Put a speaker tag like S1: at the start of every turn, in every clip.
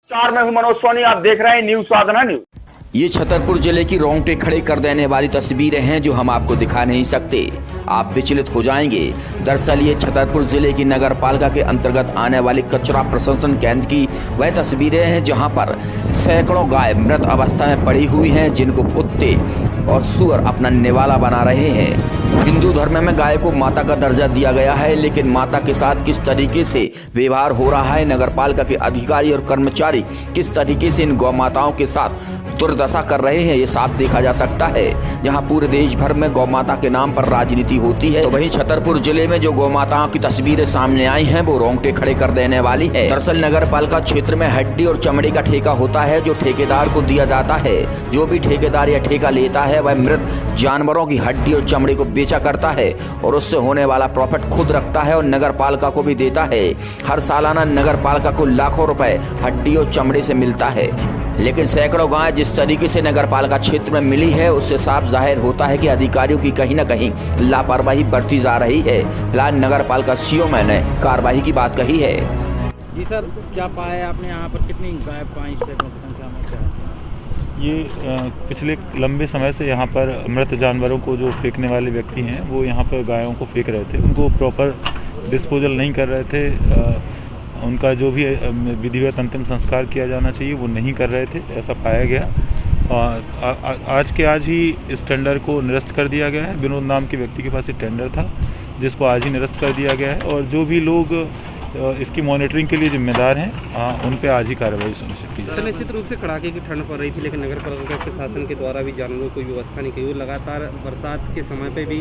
S1: नमस्कार, मैं हूं मनोज सोनी। आप देख रहे हैं न्यूज साधना न्यूज।
S2: ये छतरपुर जिले की रोंगटे खड़े कर देने वाली तस्वीरें हैं जो हम आपको दिखा नहीं सकते। आप विचलित हो जाएंगे। दरअसल ये छतरपुर जिले की नगर पालिका के अंतर्गत आने वाली कचरा प्रसंस्करण केंद्र की वह तस्वीरें हैं जहां पर सैकड़ों गाय मृत अवस्था में पड़ी हुई हैं, जिनको कुत्ते और सुअर अपना निवाला बना रहे हैं। हिंदू धर्म में गाय को माता का दर्जा दिया गया है, लेकिन माता के साथ किस तरीके से व्यवहार हो रहा है, नगर पालिका के अधिकारी और कर्मचारी किस तरीके से इन गौ माताओं के साथ दुर्दशा कर रहे हैं, ये साफ देखा जा सकता है। जहां पूरे देश भर में गौ माता के नाम पर राजनीति होती है, तो वहीं छतरपुर जिले में जो गौ माताओं की तस्वीरें सामने आई हैं वो रोंगटे खड़े कर देने वाली है। दरअसल नगर पालिका क्षेत्र में हड्डी और चमड़ी का ठेका होता है, जो ठेकेदार को दिया जाता है। जो भी ठेकेदार या ठेका लेता है वह मृत जानवरों की हड्डी और चमड़ी को बेचा करता है और उससे होने वाला प्रॉफिट खुद रखता है और नगर पालिका को भी देता है। हर सालाना नगर पालिका को लाखों रुपए हड्डी और चमड़ी से मिलता है, लेकिन सैकड़ों गाय जिस तरीके से नगर पालिका क्षेत्र में मिली है उससे साफ जाहिर होता है कि अधिकारियों की कहीं न कहीं लापरवाही बरती जा रही है। फिलहाल नगर पालिका सीओ ने कार्रवाई की बात कही है।
S3: जी सर, क्या पाया आपने यहाँ पर? कितनी गाय पाई सैकड़ों की संख्या में? क्या
S4: ये पिछले लंबे समय से यहाँ पर मृत जानवरों को जो फेंकने वाले व्यक्ति हैं वो यहाँ पर गायों को फेंक रहे थे, उनको प्रॉपर डिस्पोजल नहीं कर रहे थे। उनका जो भी विधिवत अंतिम संस्कार किया जाना चाहिए वो नहीं कर रहे थे, ऐसा पाया गया। आज के आज ही इस टेंडर को निरस्त कर दिया गया है। विनोद नाम के व्यक्ति के पास एक टेंडर था जिसको आज ही निरस्त कर दिया गया है और जो भी लोग इसकी मॉनिटरिंग के लिए जिम्मेदार हैं उन पे आज ही कार्रवाई सुनिश्चित की जाए।
S3: निश्चित रूप से कड़ाके की ठंड पड़ रही थी, लेकिन नगर पालिका प्रशासन के द्वारा भी जानवरों को व्यवस्था नहीं की। लगातार बरसात के समय पे भी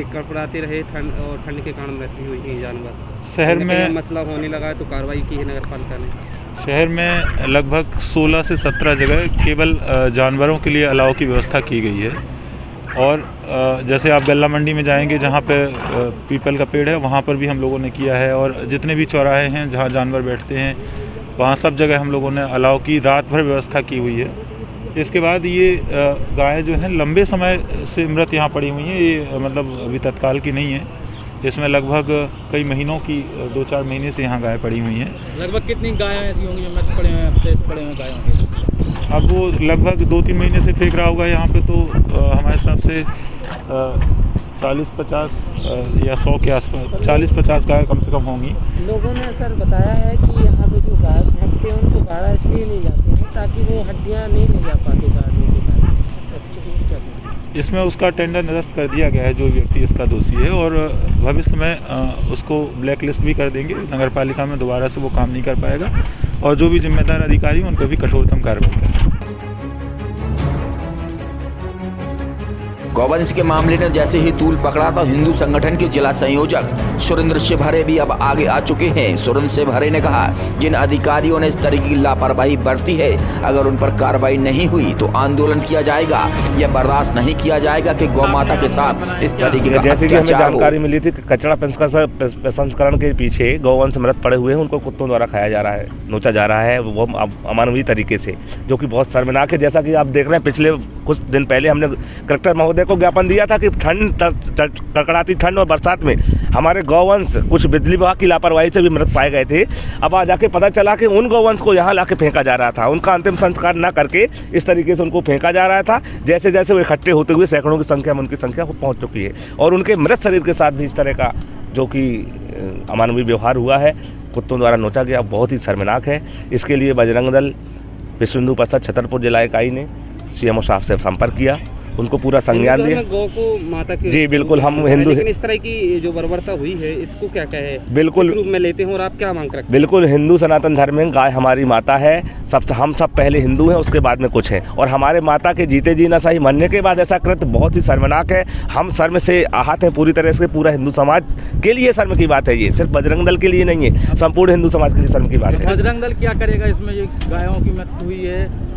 S3: कड़कड़ाते रहे ठंड के कारण मृत्यु हुई थी जानवर।
S4: शहर में
S3: मसला होने लगा तो कार्रवाई की है नगर पालिका ने।
S4: शहर में लगभग 16 से 17 जगह केवल जानवरों के लिए अलाव की व्यवस्था की गई है और जैसे आप गल्ला मंडी में जाएंगे जहाँ पे पीपल का पेड़ है वहाँ पर भी हम लोगों ने किया है और जितने भी चौराहे हैं जहाँ जानवर बैठते हैं वहाँ सब जगह हम लोगों ने अलाव की रात भर व्यवस्था की हुई है। इसके बाद ये गाय जो है लंबे समय से मृत यहाँ पड़ी हुई हैं, ये मतलब अभी तत्काल की नहीं है। इसमें लगभग कई महीनों की 2-4 महीने से यहाँ गाय पड़ी हुई हैं। लगभग
S3: कितनी गाय ऐसी होंगी जो मृत पड़े हुए गायों के?
S4: अब वो लगभग 2-3 महीने से फेंक रहा होगा यहाँ पे, तो हमारे हिसाब से 40-50 या 100 के आसपास 40-50 गाय कम से कम होंगी।
S5: लोगों ने सर बताया है कि यहाँ पे जो गाय फेंकते हैं उनको गाड़ा इसलिए नहीं जाते हैं ताकि वो हड्डियाँ नहीं ले जा पाते गाड़ने के बाद।
S4: इसमें उसका टेंडर निरस्त कर दिया गया है जो व्यक्ति इसका दोषी है और भविष्य में उसको ब्लैक लिस्ट भी कर देंगे। नगर पालिका में दोबारा से वो काम नहीं कर पाएगा और जो भी जिम्मेदार अधिकारी हैं उन पर भी कठोरतम कार्रवाई करेंगे।
S2: गौवंश के मामले ने जैसे ही तूल पकड़ा तो हिंदू संगठन के जिला संयोजक सुरेंद्र शिवहरे भी अब आगे आ चुके हैं। सुरेंद्र शिवहरे ने कहा, जिन अधिकारियों ने इस तरह की लापरवाही बरती है, अगर उन पर कार्रवाई नहीं हुई तो आंदोलन किया जाएगा। यह बर्दाश्त नहीं किया जाएगा कि गौ माता के साथ इस तरीके का
S6: जैसे कि हमें जानकारी मिली थी कि कचरा प्रसंस्करण के पीछे गौवंश मृत पड़े हुए हैं, उनको कुत्तों द्वारा खाया जा रहा है, नोचा जा रहा है, वो अमानवीय तरीके से, जो कि बहुत शर्मनाक है। जैसा कि आप देख रहे हैं, पिछले कुछ दिन पहले हमने कलेक्टर महोदय को ज्ञापन दिया था कि कड़कड़ाती ठंड और बरसात में हमारे गौवंश कुछ बिजली विभाग की लापरवाही से भी मृत पाए गए थे। अब आज जाके पता चला कि उन गौवंश को यहाँ लाके फेंका जा रहा था, उनका अंतिम संस्कार न करके इस तरीके से उनको फेंका जा रहा था। जैसे जैसे वो इकट्ठे होते हुए सैकड़ों की संख्या में उनकी संख्या पहुँच चुकी है और उनके मृत शरीर के साथ भी इस तरह का जो कि अमानवीय व्यवहार हुआ है, कुत्तों द्वारा नोचा गया, बहुत ही शर्मनाक है। इसके लिए बजरंग दल विश्व हिंदू परिषद छतरपुर जिला इकाई ने सीएमओ साहब से संपर्क किया, उनको पूरा संज्ञान दिया।
S3: गौ को माता के
S6: जी बिल्कुल, हम हिंदू,
S3: लेकिन इस तरह की जो बर्बरता हुई है इसको क्या कहे,
S6: बिल्कुल
S3: रूप में लेते हैं और आप क्या मांग रखते हैं?
S6: बिल्कुल, हिंदू सनातन धर्म में गाय हमारी माता है। हम सब पहले हिंदू हैं, उसके बाद में कुछ हैं, और हमारे माता के जीते जी न सही मरने के बाद ऐसा कृत्य बहुत ही शर्मनाक है। हम शर्म से आहत हैं पूरी तरह से। पूरा हिंदू समाज के लिए शर्म की बात है, ये सिर्फ बजरंग दल के लिए नहीं है, संपूर्ण हिंदू समाज के लिए शर्म की बात है।
S3: बजरंग दल क्या करेगा इसमें? ये गायों की मृत्यु हुई है,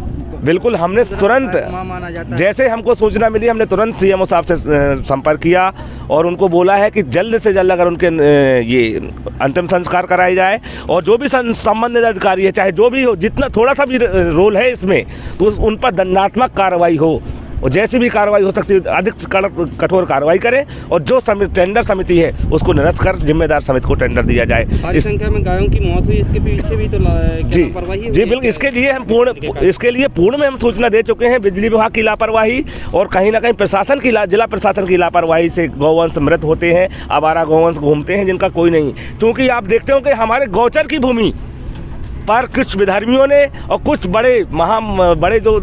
S6: बिल्कुल हमने तुरंत, जैसे हमको सूचना मिली, हमने तुरंत सीएमओ साहब से संपर्क किया और उनको बोला है कि जल्द से जल्द अगर उनके ये अंतिम संस्कार कराई जाए और जो भी संबंधित अधिकारी है, चाहे जो भी हो, जितना थोड़ा सा भी रोल है इसमें, तो उन पर दंडात्मक कार्रवाई हो। और जैसी भी कार्रवाई हो सकती है अधिक कठोर कार्रवाई करें, और जो टेंडर समिति है उसको निरस्त कर जिम्मेदार समिति को टेंडर दिया जाए।
S3: भारी संख्या में गायों की मौत हुई, इसके पीछे भी तो लापरवाही
S6: जी बिल्कुल, इसके लिए पूर्ण में हम सूचना दे चुके हैं। बिजली विभाग की लापरवाही और कहीं ना कहीं प्रशासन की जिला प्रशासन की लापरवाही से गौवंश मृत होते हैं, आवारा गौवंश घूमते हैं जिनका कोई नहीं। क्योंकि आप देखते हो कि हमारे गौचर की भूमि पर कुछ विधर्मियों ने और कुछ बड़े जो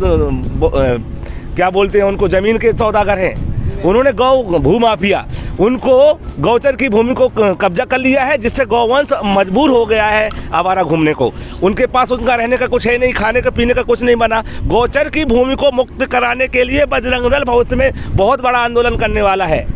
S6: क्या बोलते हैं उनको, जमीन के सौदागर हैं, उन्होंने भूमाफिया उनको गौचर की भूमि को कब्जा कर लिया है, जिससे गौवंश मजबूर हो गया है आवारा घूमने को। उनके पास उनका रहने का कुछ है नहीं, खाने का पीने का कुछ नहीं बना। गौचर की भूमि को मुक्त कराने के लिए बजरंग दल भविष्य में बहुत बड़ा आंदोलन करने वाला है।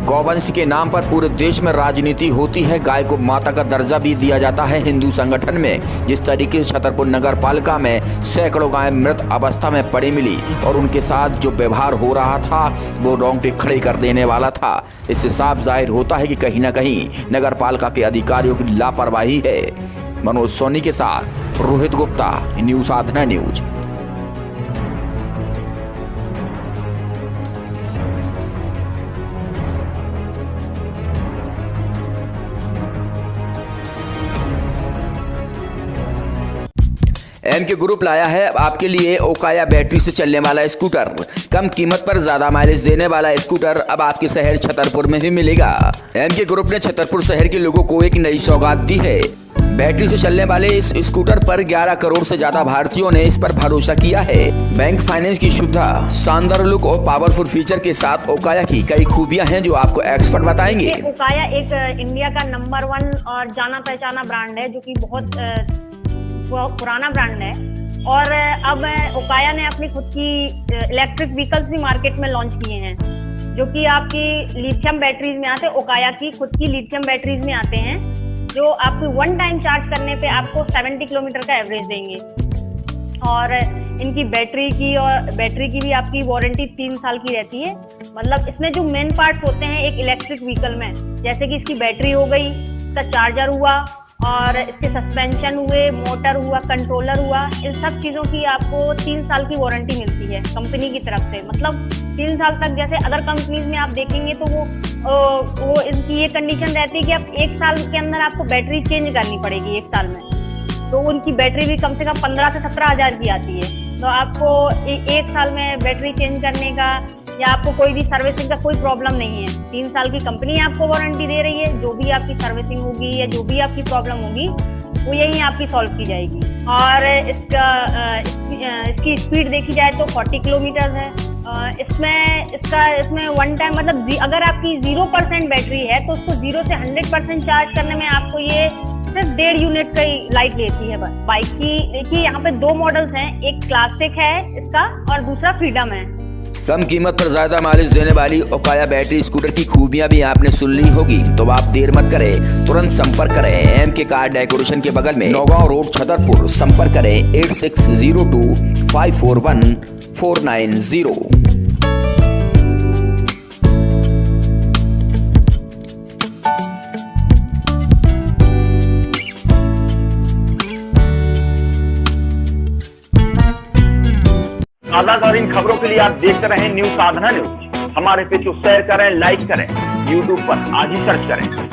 S2: गौवंश के नाम पर पूरे देश में राजनीति होती है। गाय को माता का दर्जा भी दिया जाता है हिंदू संगठन में। जिस तरीके से छतरपुर नगर पालिका में सैकड़ों गायें मृत अवस्था में पड़ी मिली और उनके साथ जो व्यवहार हो रहा था वो रोंगटे खड़े कर देने वाला था। इससे साफ जाहिर होता है कि कहीं ना कहीं नगर पालिका के अधिकारियों की लापरवाही है। मनोज सोनी के साथ रोहित गुप्ता, न्यूज़ साधना न्यूज। एमके ग्रुप लाया है आपके लिए ओकाया बैटरी से चलने वाला स्कूटर। कम कीमत पर ज्यादा माइलेज देने वाला स्कूटर अब आपके शहर छतरपुर में भी मिलेगा। एमके ग्रुप ने छतरपुर शहर के लोगों को एक नई सौगात दी है। बैटरी से चलने वाले इस स्कूटर पर 11 करोड़ से ज्यादा भारतीयों ने इस पर भरोसा किया है। बैंक फाइनेंस की सुविधा, शानदार लुक और पावरफुल फीचर के साथ ओकाया की कई खूबियां हैं जो आपको एक्सपर्ट बताएंगे।
S7: ओकाया एक इंडिया का नंबर 1 और जाना पहचाना ब्रांड है, जो कि बहुत पुराना ब्रांड है। और अब ओकाया ने अपनी खुद की इलेक्ट्रिक व्हीकल्स भी मार्केट में लॉन्च किए हैं, जो कि आपकी लिथियम बैटरीज में आते हैं। ओकाया की खुद की लिथियम बैटरीज में आते हैं, जो आपको 1 टाइम चार्ज करने पे आपको 70 किलोमीटर का एवरेज देंगे। और इनकी बैटरी की भी आपकी वारंटी 3 साल की रहती है। मतलब इसमें जो मेन पार्ट्स होते हैं एक इलेक्ट्रिक व्हीकल में, जैसे कि इसकी बैटरी हो गई, इसका चार्जर हुआ और इसके सस्पेंशन हुए, मोटर हुआ, कंट्रोलर हुआ, इन सब चीज़ों की आपको 3 साल की वारंटी मिलती है कंपनी की तरफ से। मतलब 3 साल तक, जैसे अदर कंपनीज में आप देखेंगे तो वो इनकी ये कंडीशन रहती है कि आप 1 साल के अंदर आपको बैटरी चेंज करनी पड़ेगी 1 साल में। तो उनकी बैटरी भी कम से कम 15 से 17 हज़ार की आती है। तो आपको 1 साल में बैटरी चेंज करने का या आपको कोई भी सर्विसिंग का कोई प्रॉब्लम नहीं है। 3 साल की कंपनी आपको वारंटी दे रही है। जो भी आपकी सर्विसिंग होगी या जो भी आपकी प्रॉब्लम होगी वो यहीं आपकी सॉल्व की जाएगी। और इसकी स्पीड देखी जाए तो 40 किलोमीटर है। इसमें 1 टाइम, मतलब अगर आपकी 0% बैटरी है तो उसको 0 से 100% चार्ज करने में आपको ये सिर्फ 1.5 यूनिट का ही लाइट लेती है बस। बाइक की देखिए यहाँ पे 2 मॉडल्स हैं, एक क्लासिक है इसका और दूसरा फ्रीडम है।
S2: कम कीमत पर ज्यादा माइलेज देने वाली ओकाया बैटरी स्कूटर की खूबियां भी आपने सुन ली होगी, तो आप देर मत करें, तुरंत संपर्क करें एमके कार डेकोरेशन के बगल में, नौगांव रोड, छतरपुर। संपर्क करें 8602 541 490।
S1: ताज़ा इन खबरों के लिए आप देखते रहें न्यूज़ साधना न्यूज। हमारे पेज को शेयर करें, लाइक करें, यूट्यूब पर आज ही सर्च करें।